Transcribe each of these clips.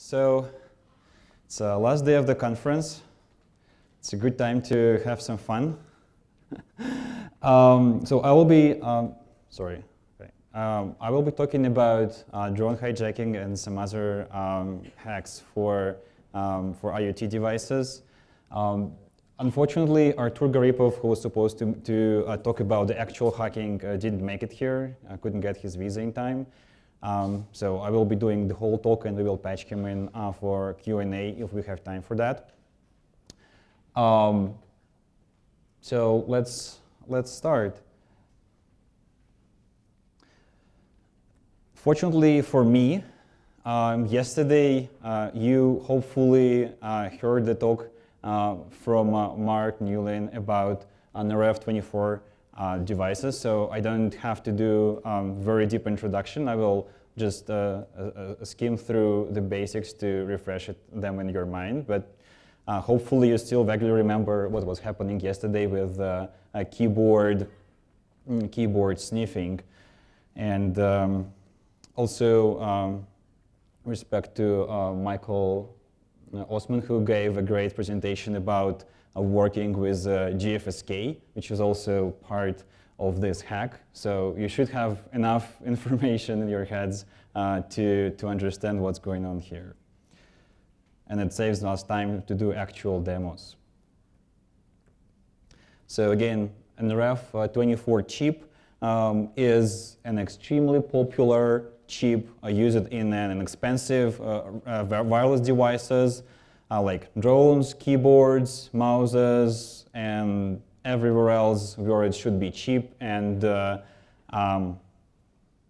So it's the last day of the conference. It's a good time to have some fun. So I will be, I will be talking about drone hijacking and some other hacks for IoT devices. Unfortunately, Artur Garipov, who was supposed to talk about the actual hacking, didn't make it here. I couldn't get his visa in time. So I will be doing the whole talk, and we will patch him in for Q&A if we have time for that. So let's start. Fortunately for me, yesterday you hopefully heard the talk from Mark Newlin about an RF24 devices, so I don't have to do very deep introduction. I will just skim through the basics to refresh them in your mind, but hopefully you still vaguely remember what was happening yesterday with keyboard sniffing. And also respect to Michael Osman, who gave a great presentation about working with GFSK, which is also part of this hack. So you should have enough information in your heads to understand what's going on here. And it saves us time to do actual demos. So again, an RF24 chip is an extremely popular chip used in an expensive wireless devices like drones, keyboards, mouses, and everywhere else where it should be cheap and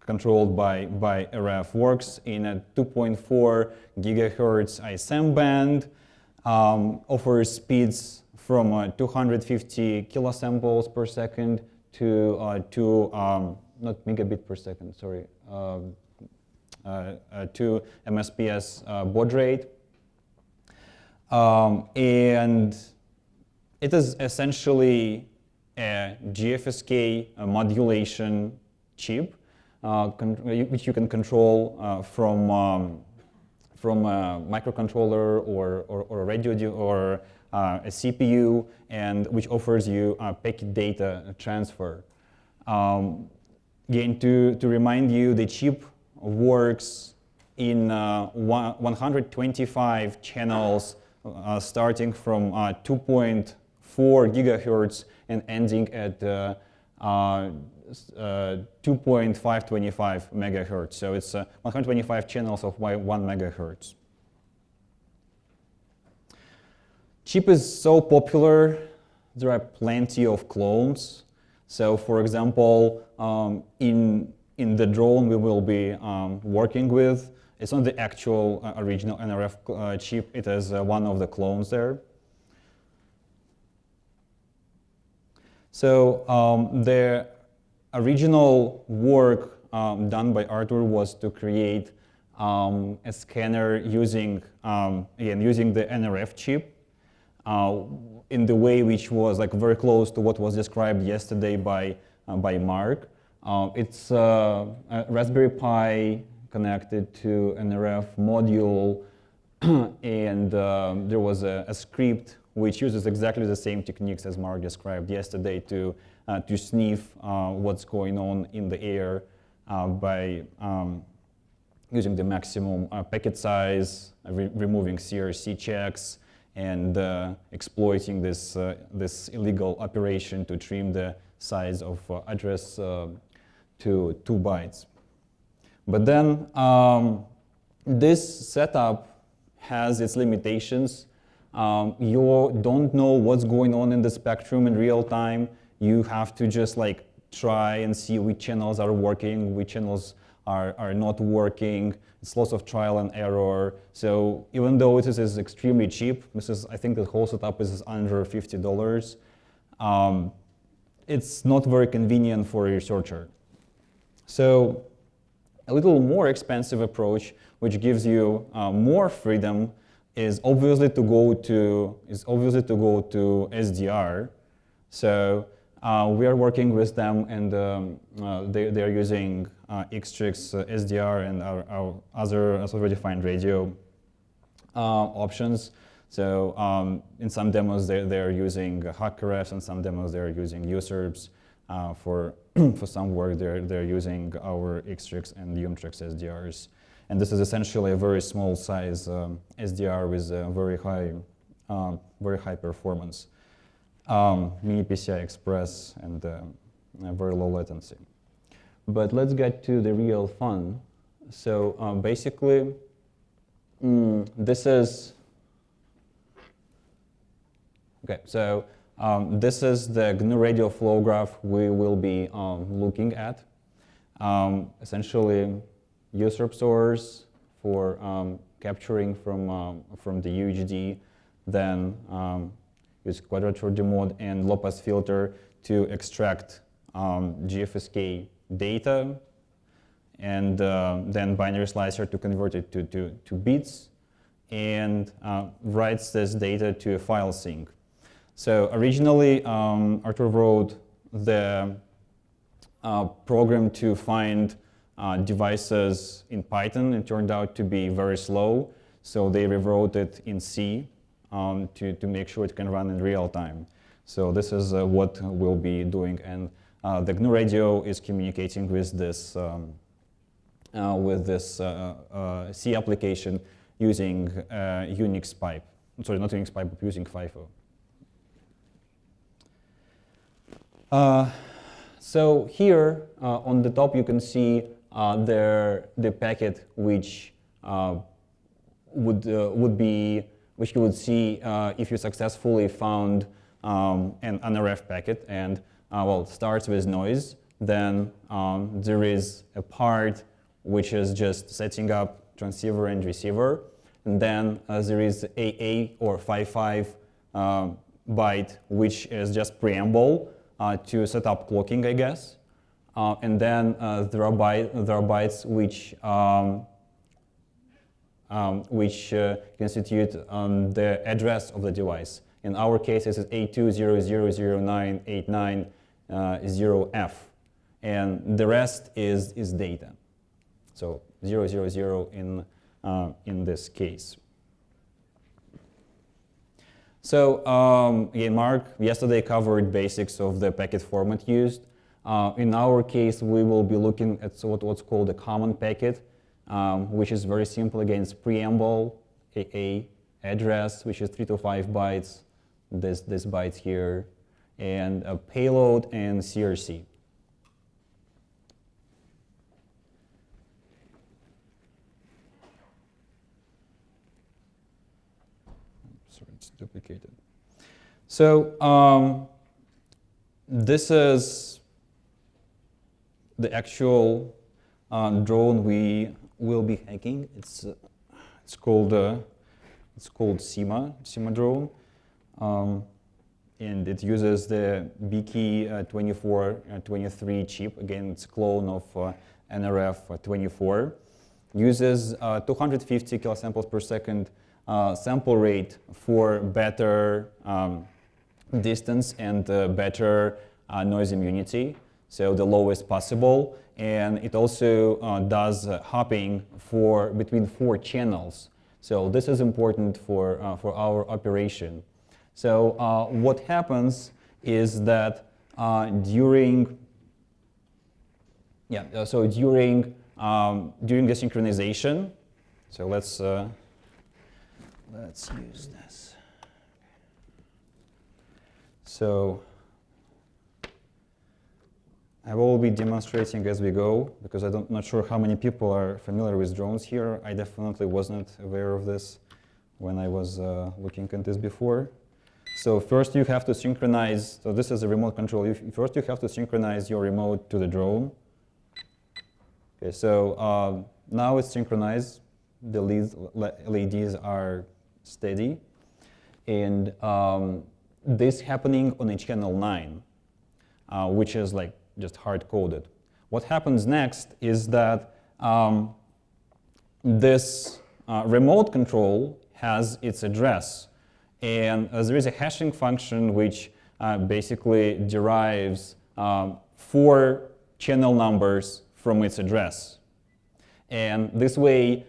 controlled by RF. Works in a 2.4 gigahertz ISM band, offers speeds from 250 kilosamples per second to not megabit per second, sorry, to MSPS baud rate. And it is essentially a GFSK modulation chip, which you can control from a microcontroller or a radio or a CPU, and which offers you packet data transfer. Again, to remind you, the chip works in 125 channels, starting from 2.4 gigahertz and ending at 2.525 megahertz. So it's 125 channels of 1 megahertz. Chip is so popular, there are plenty of clones. So for example, in the drone we will be working with, it's not the actual original NRF chip, it is one of the clones there. So the original work done by Artur was to create a scanner using, again, using the NRF chip in the way which was like very close to what was described yesterday by Mark. It's a Raspberry Pi connected to an RF module, and there was a script which uses exactly the same techniques as Mark described yesterday to sniff what's going on in the air by using the maximum packet size, removing CRC checks, and exploiting this illegal operation to trim the size of address to 2 bytes. But then this setup has its limitations. You don't know what's going on in the spectrum in real time. You have to just like try and see which channels are working, which channels are not working. It's lots of trial and error. So even though it is extremely cheap, I think the whole setup is under $50. It's not very convenient for a researcher. So a little more expensive approach, which gives you more freedom, is obviously to go to SDR. So we are working with them, and they are using Xtrix SDR and our other software-defined radio options. So in some demos, they're using HackRFs, and some demos they're using usurps. For some work, they're using our Xtrix and Umtrix SDRs. And this is essentially a very small size SDR with very high performance, mini PCI Express, and very low latency. But let's get to the real fun. So basically, this is okay. So this is the GNU radio flow graph we will be looking at. Essentially, usurp source for capturing from the UHD, then use quadrature demode and low-pass filter to extract GFSK data, and then binary slicer to convert it to bits, and writes this data to a file sync. So originally, Artur wrote the program to find devices in Python. It turned out to be very slow, so they rewrote it in C to make sure it can run in real time. So this is what we'll be doing, and the GNU radio is communicating with this C application using Unix pipe. Sorry, not Unix pipe, but using FIFO. So here on the top you can see the packet which which you would see if you successfully found an NRF packet, and well, it starts with noise. Then there is a part which is just setting up transceiver and receiver, and then there is AA or 55 byte, which is just preamble to set up clocking, I guess. And then there are bytes which constitute the address of the device. In our case, this is A200098990F, and the rest is data. So 000 in this case. So again, Mark yesterday covered basics of the packet format used. In our case, we will be looking at what's called a common packet, which is very simple. Again, it's preamble, AA, address, which is 3 to 5 bytes, this bytes here, and a payload and CRC. Sorry, it's duplicated. So this is the actual drone we will be hacking. It's called SEMA drone, and it uses the RF24 chip. Again, it's a clone of NRF24. Uses 250 kilosamples per second sample rate for better distance and better noise immunity, so the lowest possible. And it also does hopping between 4 channels. So this is important for our operation. So what happens is that during the synchronization, so let's use this. So I will be demonstrating as we go, because I'm not sure how many people are familiar with drones here. I definitely wasn't aware of this when I was looking at this before. So first you have to synchronize, so this is a remote control. First you have to synchronize your remote to the drone. Okay, so now it's synchronized. The LEDs are steady. And this happening on a channel 9, which is like just hard-coded. What happens next is that this remote control has its address, and there is a hashing function which basically derives 4 channel numbers from its address. And this way,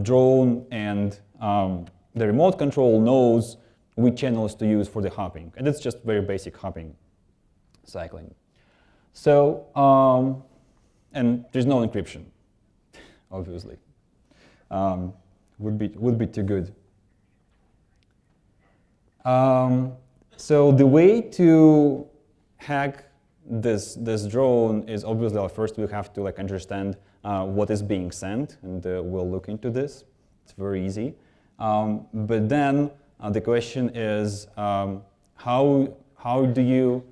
drone and the remote control knows which channels to use for the hopping. And it's just very basic hopping cycling. So, and there's no encryption, obviously. Would be too good. So the way to hack this drone is obviously first we have to understand what is being sent, and we'll look into this. It's very easy. But then the question is how do you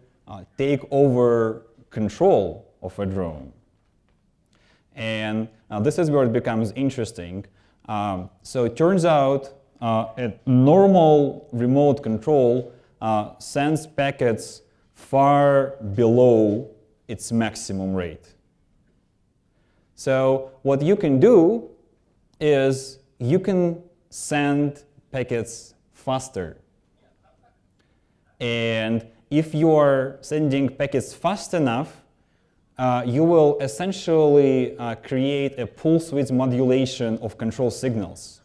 take over control of a drone? And this is where it becomes interesting. So it turns out a normal remote control sends packets far below its maximum rate. So what you can do is you can send packets faster. And if you are sending packets fast enough, you will essentially create a pulse width modulation of control signals.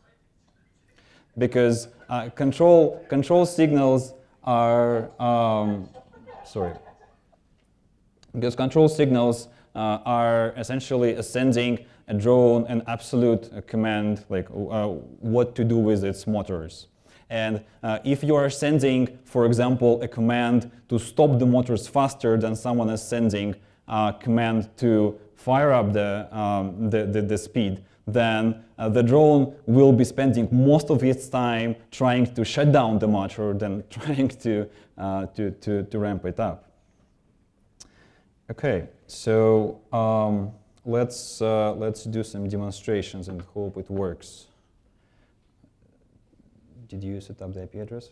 Because control signals are, because control signals are essentially sending a drone an absolute command, like what to do with its motors. And if you are sending, for example, a command to stop the motors faster than someone is sending a command to fire up the speed, then the drone will be spending most of its time trying to shut down the motor than trying to ramp it up. Okay, so let's do some demonstrations and hope it works. Did you set up the IP address?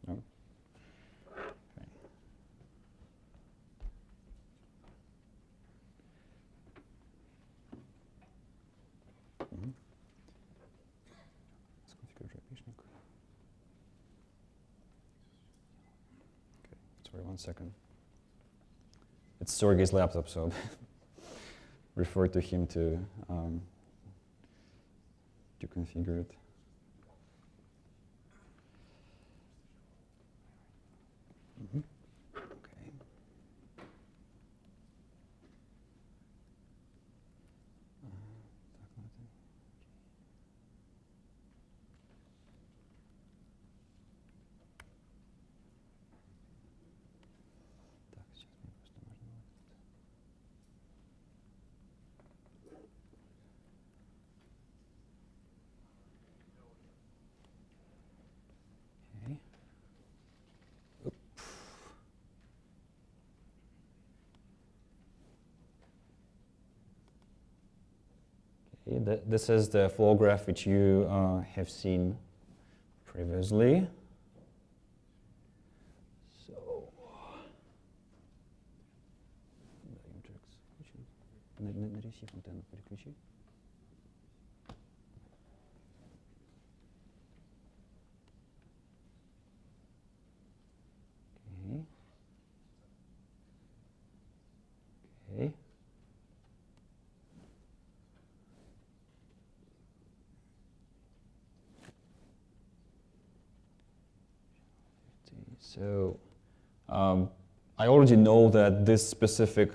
No. Okay. Mm-hmm. Okay, sorry, 1 second. It's Sergey's laptop, so refer to him to configure it. Mm-hmm. Okay. This is the flow graph which you have seen previously. So, okay. So I already know that this specific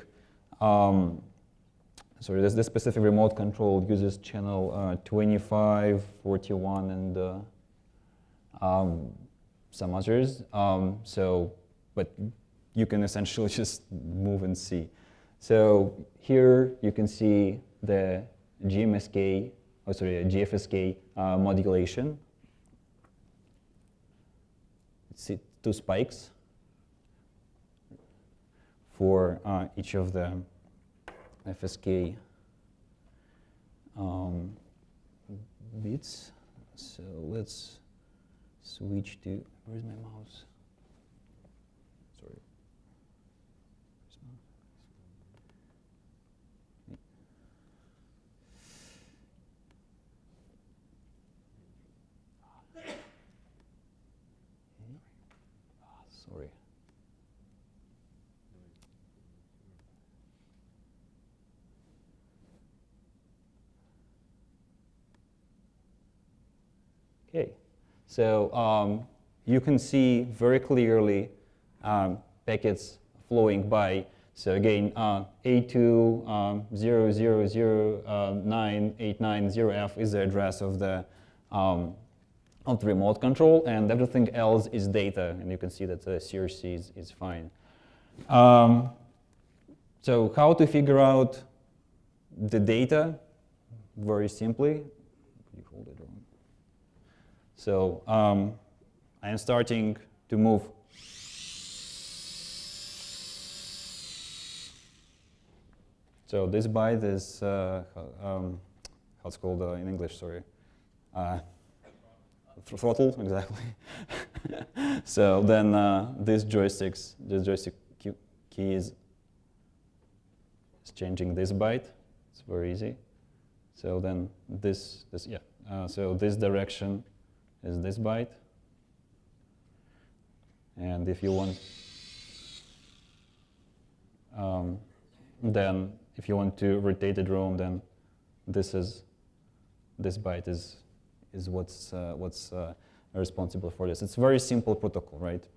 this specific remote control uses channel 25, 41, and some others. But you can essentially just move and see. So here you can see the GFSK modulation. See 2 spikes for each of the FSK bits. So let's switch to, where's my mouse? Sorry. Sorry. Okay, so you can see very clearly packets flowing by. So again, A200098990F is the address of the remote control, and everything else is data. And you can see that the CRC is fine. So how to figure out the data? Very simply. You hold it wrong. So I am starting to move. So this byte is, how it's called in English, sorry. Throttle, exactly. So then this joystick key is changing this byte. It's very easy. So then so this direction is this byte. And if you want, then if you want to rotate the drone, then this byte is what's responsible for this. It's a very simple protocol, right?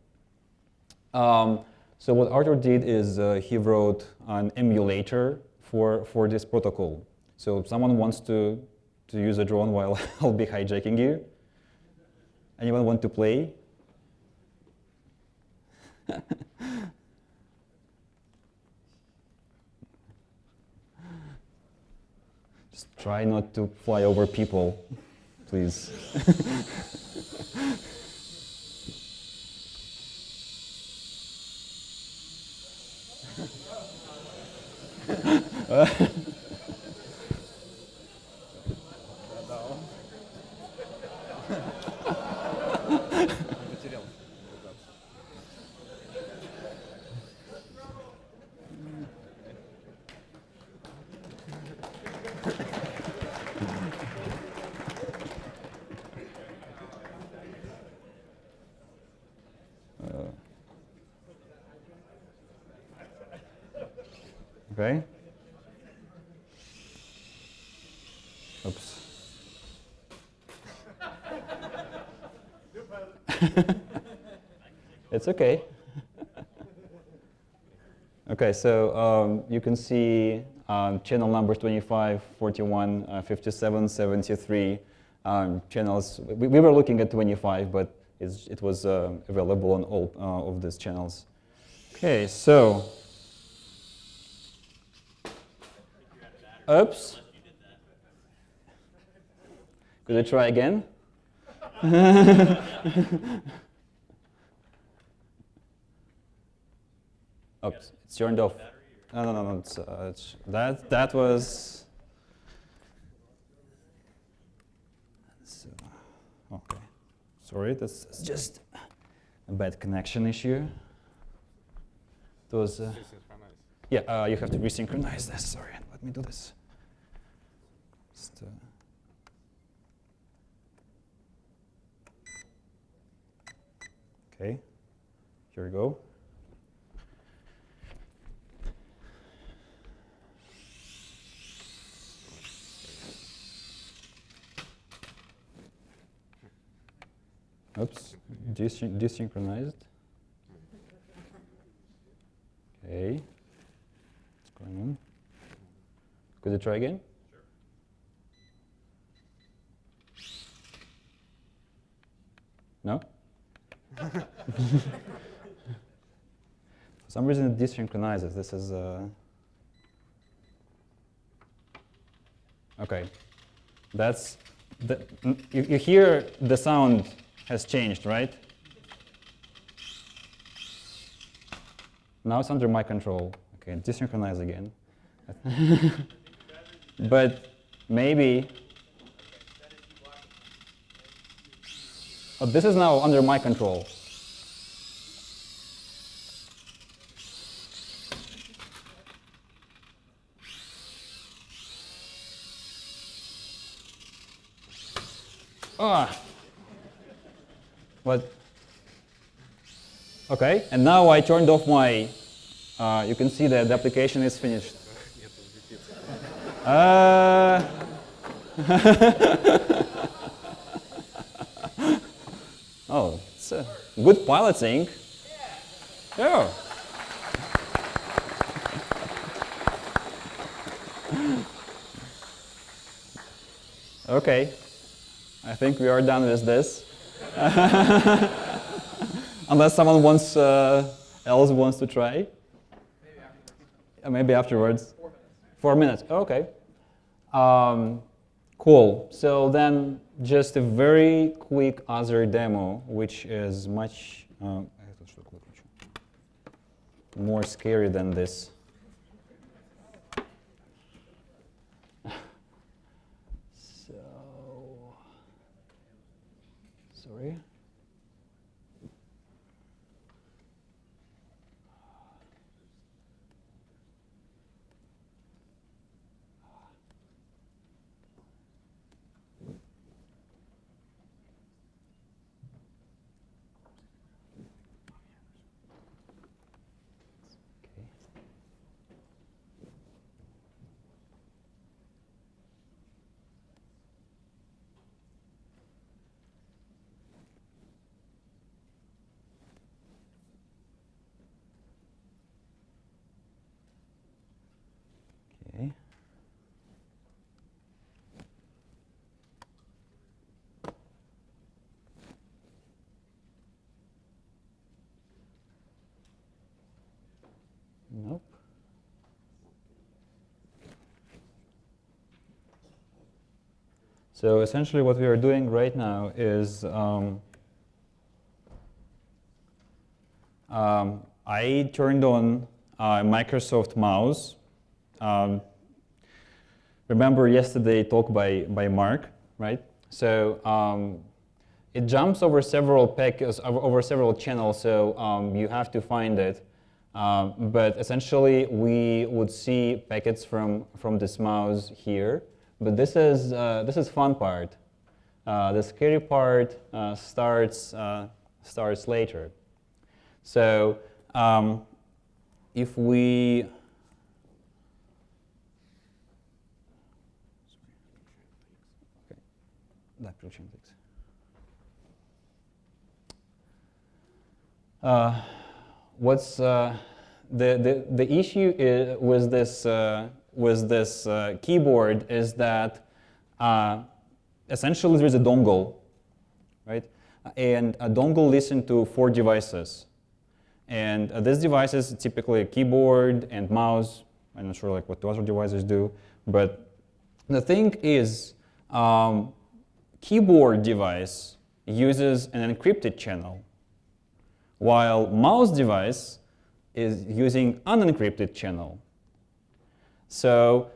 So what Arthur did is he wrote an emulator for this protocol. So if someone wants to use a drone while I'll be hijacking you, anyone want to play? Just try not to fly over people, please. Okay. Oops. It's okay. Okay, so you can see channel numbers 25, 41, 57, 73 channels. We were looking at 25, but it was available on all of these channels. Okay, so. Oops. Could I try again? Oops, it's turned off. No. That was. So, okay. Sorry, that's just a bad connection issue. It was. Yeah, you have to resynchronize this. Sorry, let me do this. Just, okay, here we go. Oops, desynchronized. Okay, what's going on? Could you try again? Sure. No? For some reason it desynchronizes. This is okay. That's you hear the sound has changed, right? Now it's under my control. Okay, desynchronize again. But maybe. Oh, this is now under my control. Ah. What? Okay, and now I turned off my. You can see that the application is finished. Oh, it's good piloting. Yeah. Okay, I think we are done with this. Unless someone else wants to try. Maybe afterwards. 4 minutes. 4 minutes. Okay. Cool. So then, just a very quick other demo, which is much more scary than this. Sorry. Okay. Nope. So essentially what we are doing right now is I turned on Microsoft mouse. Remember yesterday talk by Mark, right? So it jumps over several packets, over several channels, so you have to find it. But essentially, we would see packets from this mouse here. But this is fun part. The scary part starts later. So if we what's the issue is, with this keyboard is that essentially there is a dongle, right? And a dongle listens to 4 devices. And this device is typically a keyboard and mouse. I'm not sure like what the other devices do, but the thing is, keyboard device uses an encrypted channel, while mouse device is using unencrypted channel. So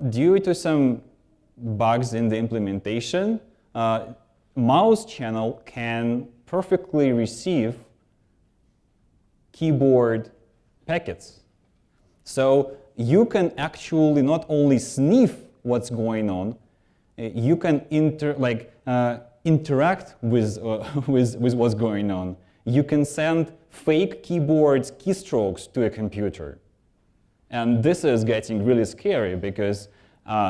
due to some bugs in the implementation, mouse channel can perfectly receive keyboard packets. So you can actually not only sniff what's going on, you can interact with what's going on. You can send fake keyboards keystrokes to a computer. And this is getting really scary because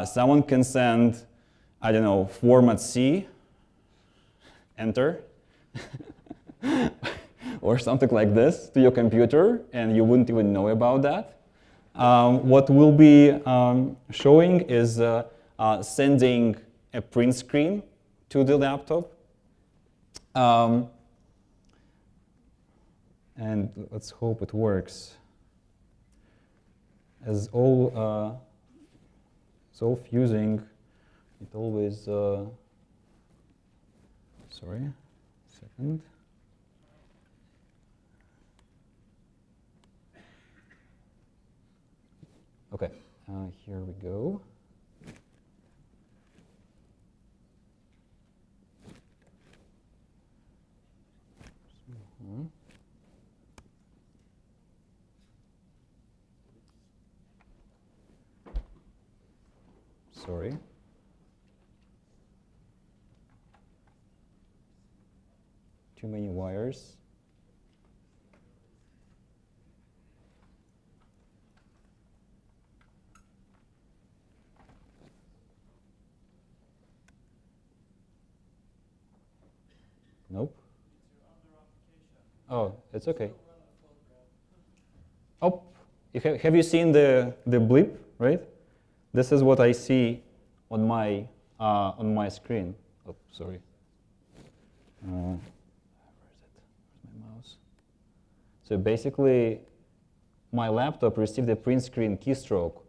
someone can send, I don't know, format C, enter, or something like this to your computer, and you wouldn't even know about that. What we'll be showing is sending a print screen to the laptop. And let's hope it works. As all fusing, it always, sorry, second. Okay, here we go. Sorry. Too many wires. Nope. Oh, it's okay. Oh, have you seen the blip, right? This is what I see on my screen. Oh, sorry. Where is it? Where's my mouse? So basically, my laptop received a print screen keystroke.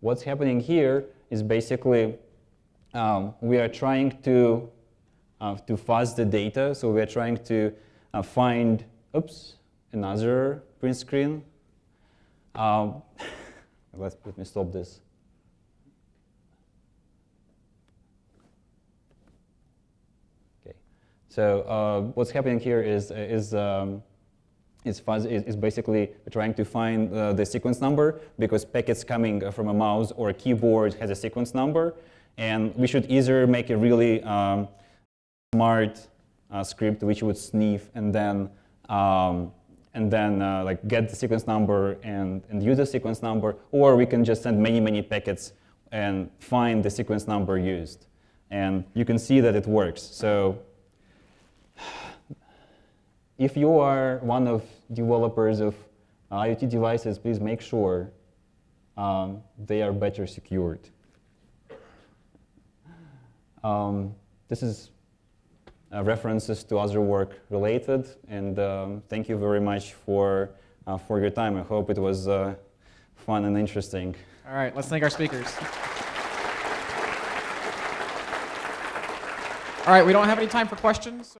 What's happening here is basically we are trying to fuzz the data. So we are trying to find, another print screen. Let me stop this. Okay. So what's happening here is basically trying to find the sequence number, because packets coming from a mouse or a keyboard has a sequence number, and we should either make a really smart script which would sniff and then like get the sequence number and use the sequence number, or we can just send many packets and find the sequence number used, and you can see that it works. So if you are one of developers of IoT devices, please make sure they are better secured. This is references to other work related, and thank you very much for your time. I hope it was fun and interesting. All right, let's thank our speakers. All right, we don't have any time for questions.